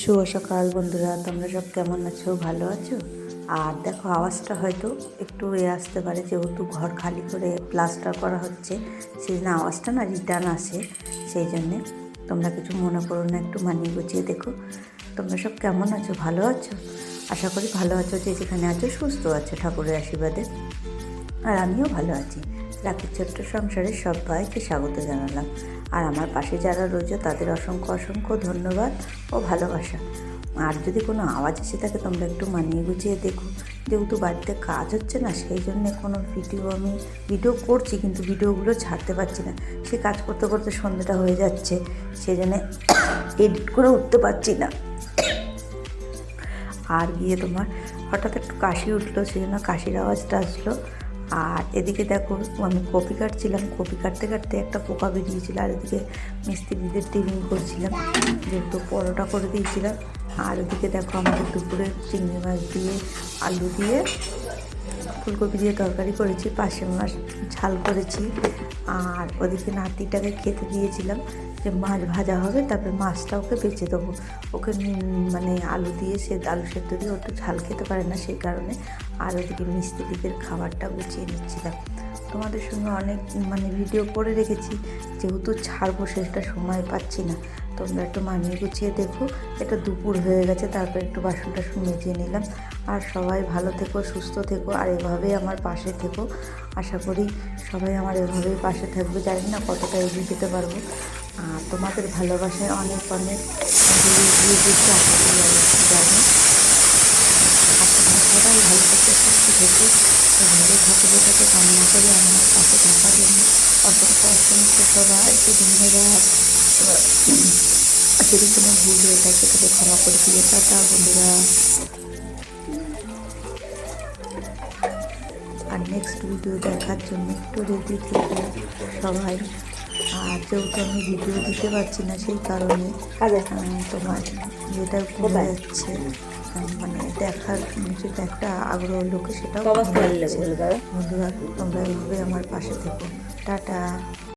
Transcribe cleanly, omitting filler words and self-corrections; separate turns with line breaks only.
শুভ সকাল বন্ধুরা, তোমরা সব কেমন আছো? ভালো আছো? আর দেখো, আওয়াজটা হয়তো একটু আসতে পারে, যেহেতু ঘর খালি করে প্লাস্টার করা হচ্ছে, সেই জন্য আওয়াজটা না রিটার্ন আসে। সেই জন্যে তোমরা কিছু মনে করো না, একটু মানিয়ে গুছিয়ে দেখো। তোমরা সব কেমন আছো? ভালো আছো? আশা করি ভালো আছো, যে যেখানে আছো সুস্থ আছো ঠাকুরের আশীর্বাদে। আর আমিও ভালো আছি। রাখির ছোট্ট সংসারে সবাইকে স্বাগত জানালাম। আর আমার পাশে যারা রয়েছে তাদের অসংখ্য অসংখ্য ধন্যবাদ ও ভালোবাসা। আর যদি কোনো আওয়াজ এসে থাকে, তোমরা একটু মানিয়ে গুছিয়ে দেখো। যেহেতু বাড়িতে কাজ হচ্ছে না, সেই জন্যে কোনো ভিডিও করছি, কিন্তু ভিডিওগুলো ছাড়তে পারছি না। সে কাজ করতে করতে সন্ধ্যাটা হয়ে যাচ্ছে, সেই জন্যে এডিট করে উঠতে পারছি না। আর গিয়ে তোমার হঠাৎ একটু কাশি উঠলো, সেই জন্য কাশির আওয়াজটা আসলো। আর এদিকে দেখো, আমি কপি কাটছিলাম, কপি কাটতে কাটতে একটা পোকা বেরিয়েছিল। আর এদিকে মিস্ত্রিদের টিফিন করছিলাম, যেহেতু পরোটা করে দিয়েছিলাম। আর ওদিকে দেখো, আমাদের দুপুরে চিংড়ি মাছ দিয়ে আলু দিয়ে ফুলকপি দিয়ে তরকারি করেছি, পাশে মাছ ঝাল করেছি। আর ওদিকে নাতিটাকে খেতে দিয়েছিলাম যে মাছ ভাজা হবে, তারপরে মাছটা ওকে বেঁচে দেবো। ওকে মানে আলু দিয়ে আলু সেদ্ধ দিয়ে একটু ঝাল খেতে পারে না, সেই কারণে। আর ওদিকে মিস্ত্রিদের খাবারটা গুছিয়ে নিচ্ছিলাম। তোমাদের সঙ্গে অনেক ভিডিও করে রেখেছি, যেহেতু ছাড়বো সেটা সময় পাচ্ছি না। তোমরা একটু মানিয়ে গুছিয়ে দেখো। এটা দুপুর হয়ে গেছে, তারপর একটু বাসন টাসন মেজে নিলাম। আর সবাই ভালো থেকো, সুস্থ থেকো, আর এভাবেই আমার পাশে থেকো। আশা করি সবাই আমার এভাবেই পাশে থাকবে। জানি না কতটা এগিয়ে যেতে পারবো। আর তোমাদের ভালোবাসায় অনেক অনেক এগিয়ে যেতে আশা করি, অবশ্যই জানি। আর তোমরা সবাই ভালো থেকে সুস্থ থেকো, এভাবে ঠাকুরের কামনা করি আমার পাশে থাকার জন্য। অসংখ্য অসংখ্য সবাইকে ধন্যবাদ। যদি কোনো ভুল হয়ে থাকে তাকে ক্ষমা করে দিয়ে টাটা বন্ধুরা। আর নেক্সট ভিডিও দেখার জন্য একটু রেডি থেকো সবাই। আর যেহেতু আমি ভিডিও দিতে পারছি না, সেই কারণে তোমার যেটা কমে যাচ্ছে, দেখার যেটা একটা আগ্রহ লোকে, সেটাও বন্ধুরা তোমরা এইভাবে আমার পাশে থেকো। টাটা।